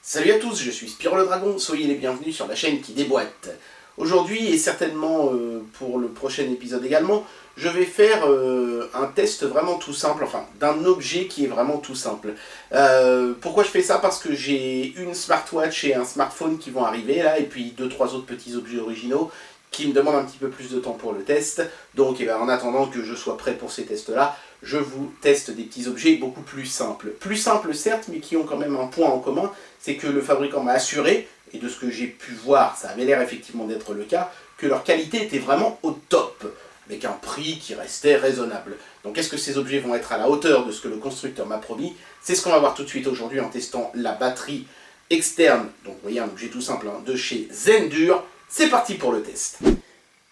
Salut à tous, je suis Spyro le Dragon, soyez les bienvenus sur la chaîne qui déboîte. Aujourd'hui, et certainement pour le prochain épisode également, je vais faire un test vraiment tout simple, enfin d'un objet qui est vraiment tout simple. Pourquoi je fais ça? Parce que j'ai une smartwatch et un smartphone qui vont arriver là, et puis 2-3 autres petits objets originaux qui me demandent un petit peu plus de temps pour le test. Donc en attendant que je sois prêt pour ces tests-là, je vous teste des petits objets beaucoup plus simples. Plus simples certes, mais qui ont quand même un point en commun, c'est que le fabricant m'a assuré, et de ce que j'ai pu voir, ça avait l'air effectivement d'être le cas, que leur qualité était vraiment au top, avec un prix qui restait raisonnable. Donc est-ce que ces objets vont être à la hauteur de ce que le constructeur m'a promis? C'est ce qu'on va voir tout de suite aujourd'hui en testant la batterie externe, donc vous voyez un objet tout simple de chez Zendure. C'est parti pour le test.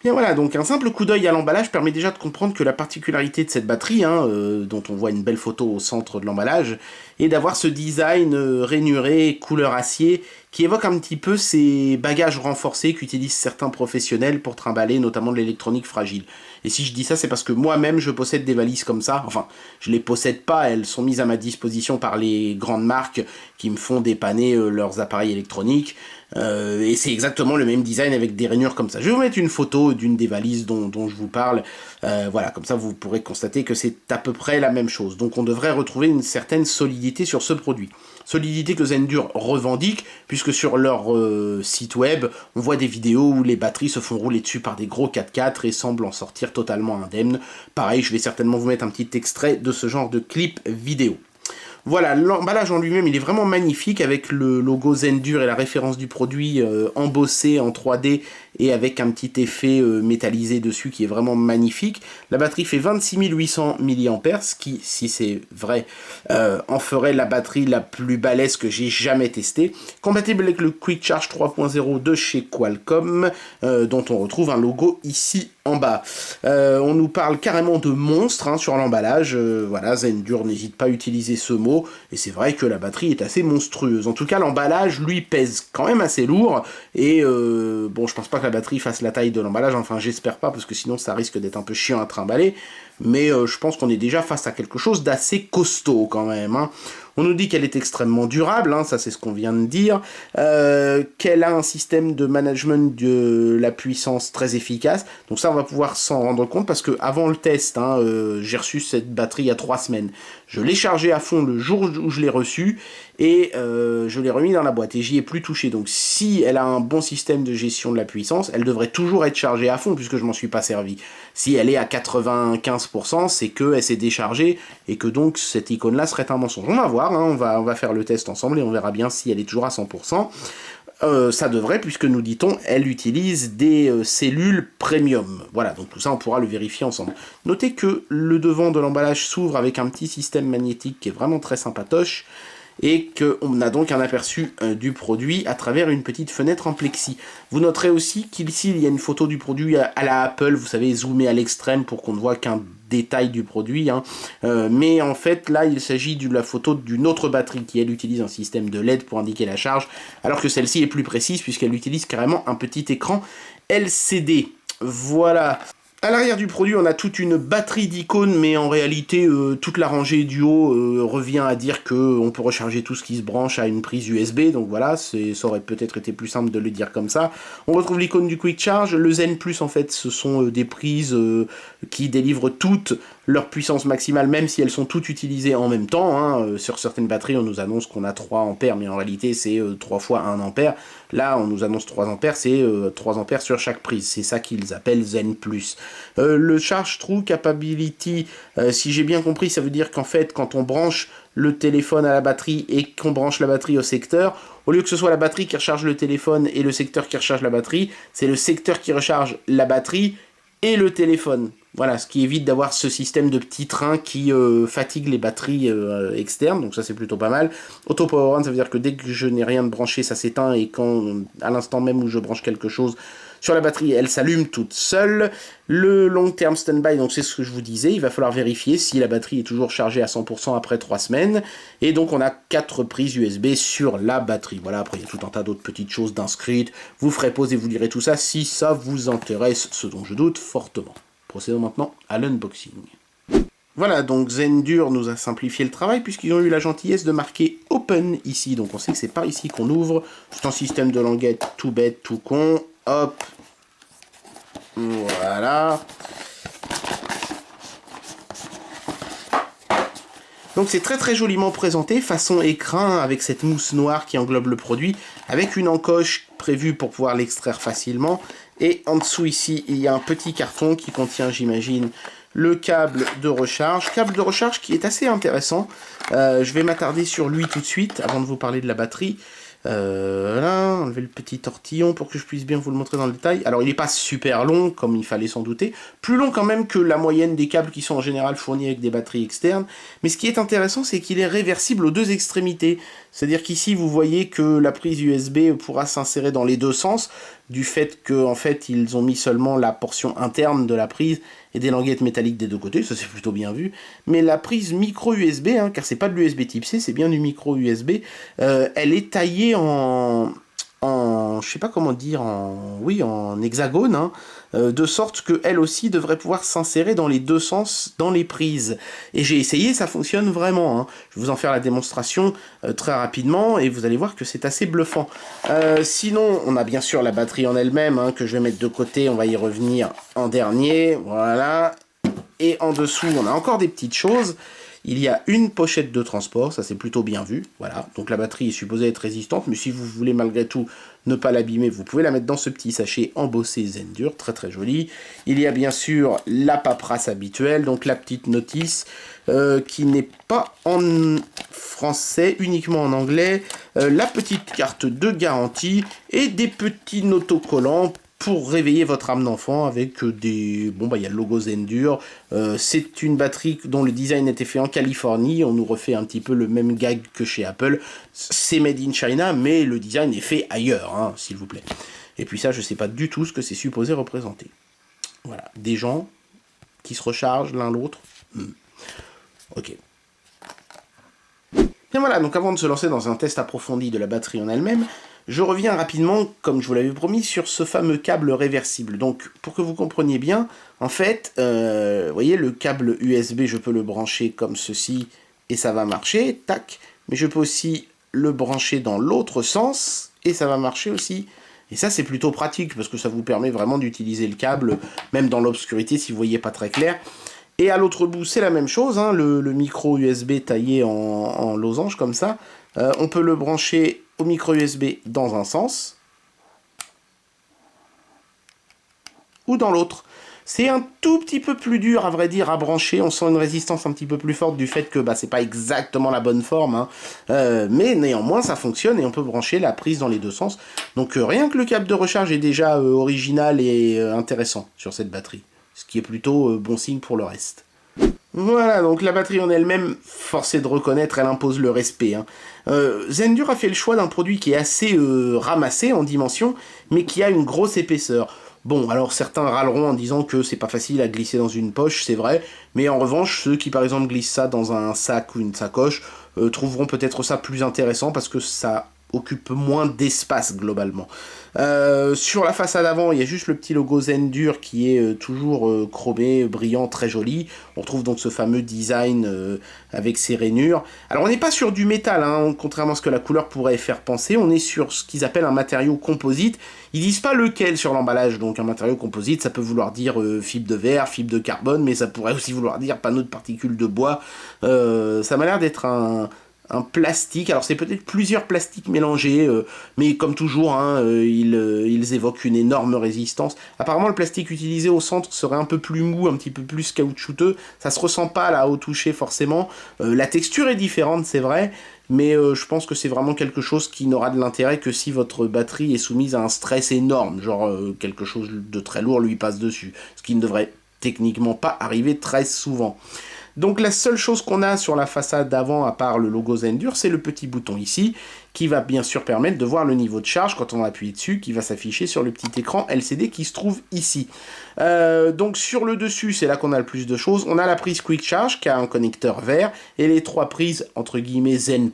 Bien voilà, donc un simple coup d'œil à l'emballage permet déjà de comprendre que la particularité de cette batterie, dont on voit une belle photo au centre de l'emballage, est d'avoir ce design rainuré, couleur acier, qui évoque un petit peu ces bagages renforcés qu'utilisent certains professionnels pour trimballer notamment de l'électronique fragile. Et si je dis ça, c'est parce que moi-même je possède des valises comme ça, enfin, je les possède pas, elles sont mises à ma disposition par les grandes marques qui me font dépanner leurs appareils électroniques, et c'est exactement le même design avec des rainures comme ça. Je vais vous mettre une photo d'une des valises dont je vous parle, voilà, comme ça vous pourrez constater que c'est à peu près la même chose. Donc on devrait retrouver une certaine solidité sur ce produit. Solidité que Zendure revendique, puisque sur leur site web, on voit des vidéos où les batteries se font rouler dessus par des gros 4x4 et semblent en sortir totalement indemnes. Pareil, je vais certainement vous mettre un petit extrait de ce genre de clip vidéo. Voilà, l'emballage en lui-même, il est vraiment magnifique avec le logo Zendure et la référence du produit embossé en 3D et avec un petit effet métallisé dessus qui est vraiment magnifique. La batterie fait 26 800 mAh, ce qui, si c'est vrai, en ferait la batterie la plus balèze que j'ai jamais testée. Compatible avec le Quick Charge 3.0 de chez Qualcomm, dont on retrouve un logo ici en bas. On nous parle carrément de monstre sur l'emballage. Voilà, Zendure n'hésite pas à utiliser ce mot, et c'est vrai que la batterie est assez monstrueuse. En tout cas, l'emballage, lui, pèse quand même assez lourd, et bon, je pense pas que la batterie fasse la taille de l'emballage, enfin j'espère pas, parce que sinon ça risque d'être un peu chiant à trimballer, mais je pense qu'on est déjà face à quelque chose d'assez costaud quand même. On nous dit qu'elle est extrêmement durable, ça c'est ce qu'on vient de dire, qu'elle a un système de management de la puissance très efficace, donc ça on va pouvoir s'en rendre compte, parce que avant le test, j'ai reçu cette batterie il y a 3 semaines, je l'ai chargée à fond le jour où je l'ai reçue, et je l'ai remis dans la boîte, et j'y ai plus touché, donc si elle a un bon système de gestion de la puissance, elle devrait toujours être chargée à fond, puisque je m'en suis pas servi. Si elle est à 95%, c'est qu'elle s'est déchargée, et que donc cette icône-là serait un mensonge. On va voir, on va faire le test ensemble, et on verra bien si elle est toujours à 100%. Ça devrait, puisque nous dit-on, elle utilise des cellules premium. Voilà, donc tout ça on pourra le vérifier ensemble. Notez que le devant de l'emballage s'ouvre avec un petit système magnétique qui est vraiment très sympatoche, et qu'on a donc un aperçu du produit à travers une petite fenêtre en plexi. Vous noterez aussi qu'ici il y a une photo du produit à la Apple, vous savez, zoomé à l'extrême pour qu'on ne voit qu'un détail du produit, mais en fait là il s'agit de la photo d'une autre batterie qui elle utilise un système de LED pour indiquer la charge, alors que celle-ci est plus précise puisqu'elle utilise carrément un petit écran LCD. Voilà. À l'arrière du produit, on a toute une batterie d'icônes, mais en réalité, toute la rangée du haut revient à dire qu'on peut recharger tout ce qui se branche à une prise USB, donc voilà, ça aurait peut-être été plus simple de le dire comme ça. On retrouve l'icône du Quick Charge, le Zen Plus, en fait, ce sont des prises qui délivrent toute leur puissance maximale, même si elles sont toutes utilisées en même temps. Sur certaines batteries, on nous annonce qu'on a 3 ampères, mais en réalité, c'est 3 fois 1 ampère. Là, on nous annonce 3 ampères, c'est 3 ampères sur chaque prise. C'est ça qu'ils appellent Zen Plus. Le Charge True Capability, si j'ai bien compris, ça veut dire qu'en fait, quand on branche le téléphone à la batterie et qu'on branche la batterie au secteur, au lieu que ce soit la batterie qui recharge le téléphone et le secteur qui recharge la batterie, c'est le secteur qui recharge la batterie et le téléphone. Voilà, ce qui évite d'avoir ce système de petits trains qui fatigue les batteries externes, donc ça c'est plutôt pas mal. Auto Power On, ça veut dire que dès que je n'ai rien de branché, ça s'éteint, et quand, à l'instant même où je branche quelque chose sur la batterie, elle s'allume toute seule. Le Long Term Standby, donc c'est ce que je vous disais, il va falloir vérifier si la batterie est toujours chargée à 100% après 3 semaines, et donc on a 4 prises USB sur la batterie. Voilà, après il y a tout un tas d'autres petites choses d'inscrites, vous ferez pause et vous lirez tout ça si ça vous intéresse, ce dont je doute fortement. Procédons maintenant à l'unboxing. Voilà, donc Zendur nous a simplifié le travail puisqu'ils ont eu la gentillesse de marquer Open ici. Donc on sait que c'est par ici qu'on ouvre. C'est un système de languette tout bête, tout con. Hop. Voilà. Donc c'est très très joliment présenté, façon écrin avec cette mousse noire qui englobe le produit, avec une encoche prévue pour pouvoir l'extraire facilement. Et en dessous ici, il y a un petit carton qui contient, j'imagine, le câble de recharge. Câble de recharge qui est assez intéressant. Je vais m'attarder sur lui tout de suite, avant de vous parler de la batterie. Voilà, enlever le petit tortillon pour que je puisse bien vous le montrer dans le détail. Alors il n'est pas super long, comme il fallait s'en douter. Plus long quand même que la moyenne des câbles qui sont en général fournis avec des batteries externes. Mais ce qui est intéressant, c'est qu'il est réversible aux deux extrémités. C'est-à-dire qu'ici, vous voyez que la prise USB pourra s'insérer dans les deux sens, du fait qu'en fait, ils ont mis seulement la portion interne de la prise et des languettes métalliques des deux côtés, ça c'est plutôt bien vu. Mais la prise micro USB, hein, car c'est pas de l'USB type C, c'est bien du micro USB, elle est taillée je sais pas comment dire, en hexagone, hein, de sorte qu'elle aussi devrait pouvoir s'insérer dans les deux sens dans les prises. Et j'ai essayé, ça fonctionne vraiment. Hein. Je vais vous en faire la démonstration très rapidement et vous allez voir que c'est assez bluffant. Sinon, on a bien sûr la batterie en elle-même, hein, que je vais mettre de côté, on va y revenir en dernier, voilà. Et en dessous, on a encore des petites choses. Il y a une pochette de transport, ça c'est plutôt bien vu, voilà. Donc la batterie est supposée être résistante, mais si vous voulez malgré tout ne pas l'abîmer, vous pouvez la mettre dans ce petit sachet embossé Zendur, très très joli. Il y a bien sûr la paperasse habituelle, donc la petite notice qui n'est pas en français, uniquement en anglais, la petite carte de garantie et des petits autocollants pour réveiller votre âme d'enfant avec des... Bon, bah, il y a le logo Zendur. C'est une batterie dont le design a été fait en Californie. On nous refait un petit peu le même gag que chez Apple. C'est made in China, mais le design est fait ailleurs, hein, s'il vous plaît. Et puis ça, je sais pas du tout ce que c'est supposé représenter. Voilà, des gens qui se rechargent l'un l'autre. Ok. Et voilà, donc avant de se lancer dans un test approfondi de la batterie en elle-même, je reviens rapidement, comme je vous l'avais promis, sur ce fameux câble réversible. Donc, pour que vous compreniez bien, en fait, vous voyez, le câble USB, je peux le brancher comme ceci, et ça va marcher, tac. Mais je peux aussi le brancher dans l'autre sens, et ça va marcher aussi. Et ça, c'est plutôt pratique, parce que ça vous permet vraiment d'utiliser le câble, même dans l'obscurité, si vous voyez pas très clair. Et à l'autre bout, c'est la même chose, hein, le micro USB taillé en losange, comme ça. On peut le brancher au micro USB dans un sens ou dans l'autre. C'est un tout petit peu plus dur, à vrai dire, à brancher. On sent une résistance un petit peu plus forte du fait que bah, c'est pas exactement la bonne forme. Hein. Mais néanmoins, ça fonctionne et on peut brancher la prise dans les deux sens. Donc rien que le câble de recharge est déjà original et intéressant sur cette batterie. Ce qui est plutôt bon signe pour le reste. Voilà, donc la batterie en elle-même, force est de reconnaître, elle impose le respect. Hein. Zendur a fait le choix d'un produit qui est assez ramassé en dimension, mais qui a une grosse épaisseur. Bon, alors certains râleront en disant que c'est pas facile à glisser dans une poche, c'est vrai, mais en revanche, ceux qui par exemple glissent ça dans un sac ou une sacoche, trouveront peut-être ça plus intéressant parce que ça occupe moins d'espace globalement. Sur la façade avant, il y a juste le petit logo Zendur qui est toujours chromé, brillant, très joli. On retrouve donc ce fameux design avec ses rainures. Alors on n'est pas sur du métal, hein, contrairement à ce que la couleur pourrait faire penser. On est sur ce qu'ils appellent un matériau composite. Ils disent pas lequel sur l'emballage, donc un matériau composite, ça peut vouloir dire fibre de verre, fibre de carbone, mais ça pourrait aussi vouloir dire panneau de particules de bois. Ça m'a l'air d'être un plastique, alors c'est peut-être plusieurs plastiques mélangés, mais comme toujours, hein, ils évoquent une énorme résistance. Apparemment, le plastique utilisé au centre serait un peu plus mou, un petit peu plus caoutchouteux. Ça se ressent pas là au toucher forcément. La texture est différente, c'est vrai, mais je pense que c'est vraiment quelque chose qui n'aura de l'intérêt que si votre batterie est soumise à un stress énorme, genre quelque chose de très lourd lui passe dessus, ce qui ne devrait techniquement pas arriver très souvent. Donc la seule chose qu'on a sur la façade d'avant, à part le logo Zendur, c'est le petit bouton ici, qui va bien sûr permettre de voir le niveau de charge quand on appuie dessus, qui va s'afficher sur le petit écran LCD qui se trouve ici. Donc sur le dessus, c'est là qu'on a le plus de choses. On a la prise Quick Charge, qui a un connecteur vert, et les trois prises, entre guillemets, Zen+,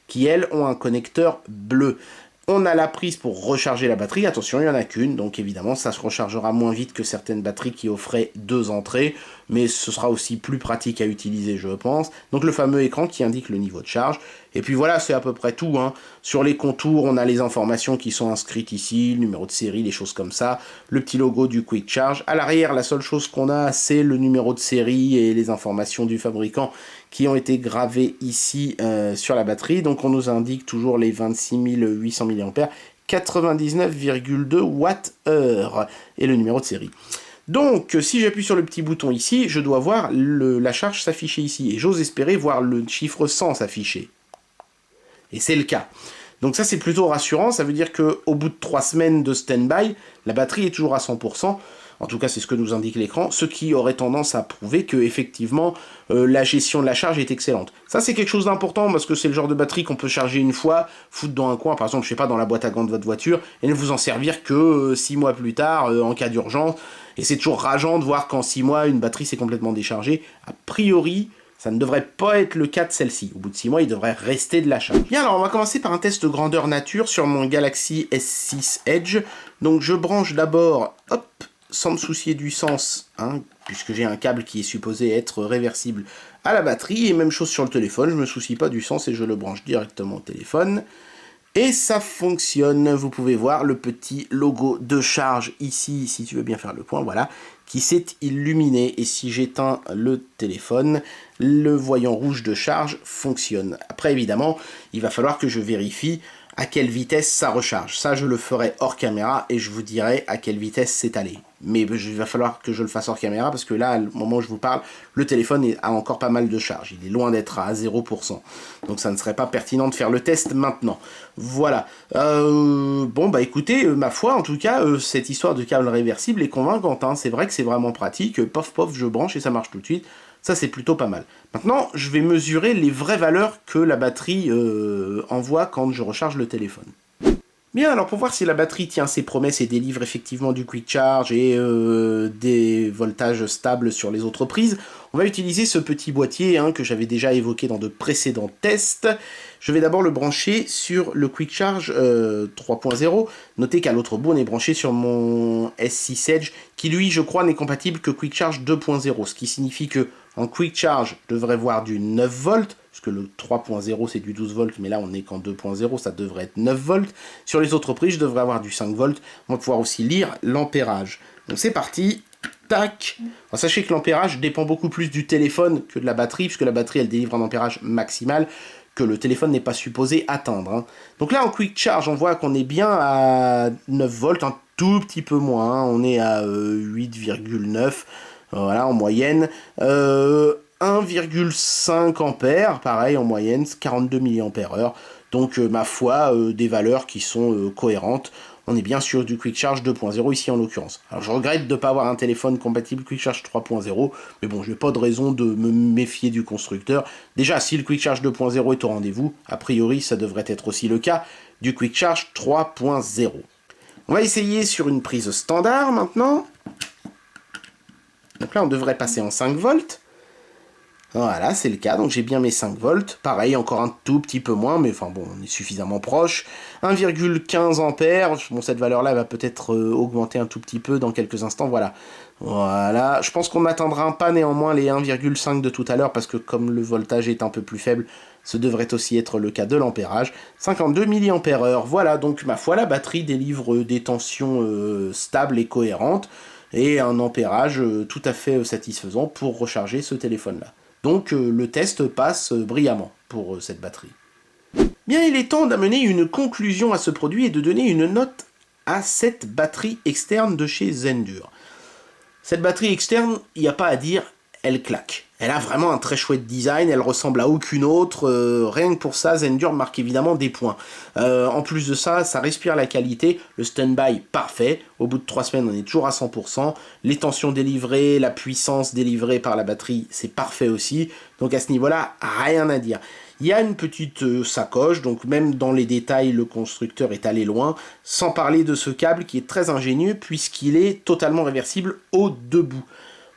qui elles ont un connecteur bleu. On a la prise pour recharger la batterie, attention il n'y en a qu'une, donc évidemment ça se rechargera moins vite que certaines batteries qui offraient deux entrées, mais ce sera aussi plus pratique à utiliser, je pense. Donc le fameux écran qui indique le niveau de charge. Et puis voilà, c'est à peu près tout, hein. Sur les contours, on a les informations qui sont inscrites ici, le numéro de série, les choses comme ça, le petit logo du Quick Charge. À l'arrière, la seule chose qu'on a, c'est le numéro de série et les informations du fabricant qui ont été gravées ici sur la batterie. Donc on nous indique toujours les 26 800 mAh, 99,2 Wh et le numéro de série. Donc, si j'appuie sur le petit bouton ici, je dois voir la charge s'afficher ici. Et j'ose espérer voir le chiffre 100 s'afficher. Et c'est le cas. Donc ça, c'est plutôt rassurant. Ça veut dire qu'au bout de 3 semaines de stand-by, la batterie est toujours à 100%. En tout cas, c'est ce que nous indique l'écran, ce qui aurait tendance à prouver que effectivement la gestion de la charge est excellente. Ça, c'est quelque chose d'important parce que c'est le genre de batterie qu'on peut charger une fois, foutre dans un coin, par exemple, je sais pas, dans la boîte à gants de votre voiture, et ne vous en servir que 6 mois plus tard, en cas d'urgence. Et c'est toujours rageant de voir qu'en 6 mois, une batterie s'est complètement déchargée. A priori, ça ne devrait pas être le cas de celle-ci. Au bout de 6 mois, il devrait rester de la charge. Bien, alors on va commencer par un test grandeur nature sur mon Galaxy S6 Edge. Donc je branche d'abord, hop, sans me soucier du sens, hein, puisque j'ai un câble qui est supposé être réversible à la batterie, et même chose sur le téléphone, je ne me soucie pas du sens et je le branche directement au téléphone. Et ça fonctionne, vous pouvez voir le petit logo de charge ici, si tu veux bien faire le point, voilà, qui s'est illuminé. Et si j'éteins le téléphone, le voyant rouge de charge fonctionne. Après, évidemment, il va falloir que je vérifie à quelle vitesse ça recharge. Ça, je le ferai hors caméra et je vous dirai à quelle vitesse c'est allé. Mais il va falloir que je le fasse hors caméra parce que là, au moment où je vous parle, le téléphone a encore pas mal de charge. Il est loin d'être à 0%. Donc ça ne serait pas pertinent de faire le test maintenant. Voilà. Bon, bah écoutez, ma foi, en tout cas, cette histoire de câble réversible est convaincante, hein. C'est vrai que c'est vraiment pratique. Pof, pof, je branche et ça marche tout de suite. Ça, c'est plutôt pas mal. Maintenant, je vais mesurer les vraies valeurs que la batterie envoie quand je recharge le téléphone. Bien, alors pour voir si la batterie tient ses promesses et délivre effectivement du quick charge et des voltages stables sur les autres prises, on va utiliser ce petit boîtier hein, que j'avais déjà évoqué dans de précédents tests. Je vais d'abord le brancher sur le quick charge 3.0. Notez qu'à l'autre bout, on est branché sur mon S6 Edge, qui lui, je crois, n'est compatible que quick charge 2.0, ce qui signifie que en quick charge, je devrais voir du 9 volts, puisque le 3.0 c'est du 12 volts, mais là on n'est qu'en 2.0, ça devrait être 9 volts. Sur les autres prises, je devrais avoir du 5 volts. On va pouvoir aussi lire l'ampérage. Donc c'est parti, tac. Alors, sachez que l'ampérage dépend beaucoup plus du téléphone que de la batterie, puisque la batterie elle délivre un ampérage maximal que le téléphone n'est pas supposé atteindre. Hein. Donc là en quick charge, on voit qu'on est bien à 9 volts, un tout petit peu moins, hein. On est à 8,9. Voilà, en moyenne. 1,5 ampères, pareil, en moyenne, 42 mAh. Donc, ma foi, des valeurs qui sont cohérentes. On est bien sûr du Quick Charge 2.0 ici en l'occurrence. Alors, je regrette de ne pas avoir un téléphone compatible Quick Charge 3.0, mais bon, je n'ai pas de raison de me méfier du constructeur. Déjà, si le Quick Charge 2.0 est au rendez-vous, a priori, ça devrait être aussi le cas du Quick Charge 3.0. On va essayer sur une prise standard maintenant. Donc là, on devrait passer en 5 volts. Voilà, c'est le cas. Donc j'ai bien mes 5 volts. Pareil, encore un tout petit peu moins, mais enfin bon, on est suffisamment proche. 1,15 ampères. Bon, cette valeur-là va peut-être augmenter un tout petit peu dans quelques instants. Voilà. Voilà. Je pense qu'on n'atteindra pas néanmoins les 1,5 de tout à l'heure, parce que comme le voltage est un peu plus faible, ce devrait aussi être le cas de l'ampérage. 52 mAh. Voilà, donc ma foi, la batterie délivre des tensions stables et cohérentes, et un ampérage tout à fait satisfaisant pour recharger ce téléphone-là. Donc le test passe brillamment pour cette batterie. Bien, il est temps d'amener une conclusion à ce produit et de donner une note à cette batterie externe de chez Zendure. Cette batterie externe, il n'y a pas à dire, elle claque. Elle a vraiment un très chouette design, elle ressemble à aucune autre, rien que pour ça, Zendure marque évidemment des points. En plus de ça, ça respire la qualité, le stand-by parfait, au bout de 3 semaines on est toujours à 100%, les tensions délivrées, la puissance délivrée par la batterie, c'est parfait aussi, donc à ce niveau-là, rien à dire. Il y a une petite sacoche, donc même dans les détails, le constructeur est allé loin, sans parler de ce câble qui est très ingénieux puisqu'il est totalement réversible au debout.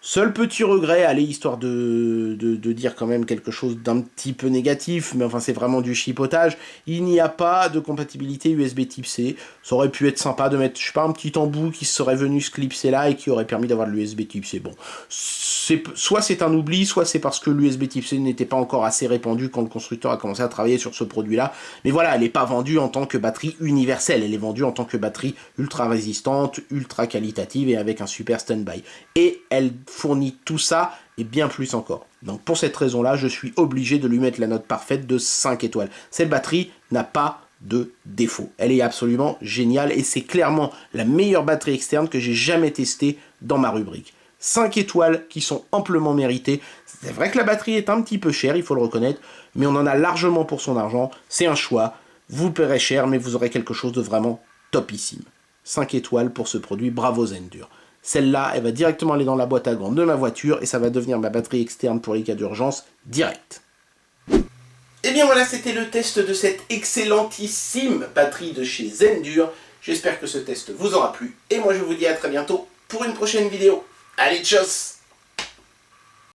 Seul petit regret, allez, histoire de dire quand même quelque chose d'un petit peu négatif, mais enfin c'est vraiment du chipotage, il n'y a pas de compatibilité USB type C. Ça aurait pu être sympa de mettre, je sais pas, un petit embout qui serait venu se clipser là et qui aurait permis d'avoir de l'USB type C. Bon, soit c'est un oubli, soit c'est parce que l'USB type C n'était pas encore assez répandu quand le constructeur a commencé à travailler sur ce produit-là. Mais voilà, elle n'est pas vendue en tant que batterie universelle, elle est vendue en tant que batterie ultra résistante, ultra qualitative et avec un super stand-by. Et elle fournit tout ça et bien plus encore. Donc pour cette raison-là, je suis obligé de lui mettre la note parfaite de 5 étoiles. Cette batterie n'a pas de défaut. Elle est absolument géniale et c'est clairement la meilleure batterie externe que j'ai jamais testée dans ma rubrique. 5 étoiles qui sont amplement méritées. C'est vrai que la batterie est un petit peu chère, il faut le reconnaître, mais on en a largement pour son argent. C'est un choix. Vous le paierez cher, mais vous aurez quelque chose de vraiment topissime. 5 étoiles pour ce produit, bravo Zendur. Celle-là, elle va directement aller dans la boîte à gants de ma voiture et ça va devenir ma batterie externe pour les cas d'urgence direct. Et bien voilà, c'était le test de cette excellentissime batterie de chez Zendur. J'espère que ce test vous aura plu et moi je vous dis à très bientôt pour une prochaine vidéo. Allez, tchuss!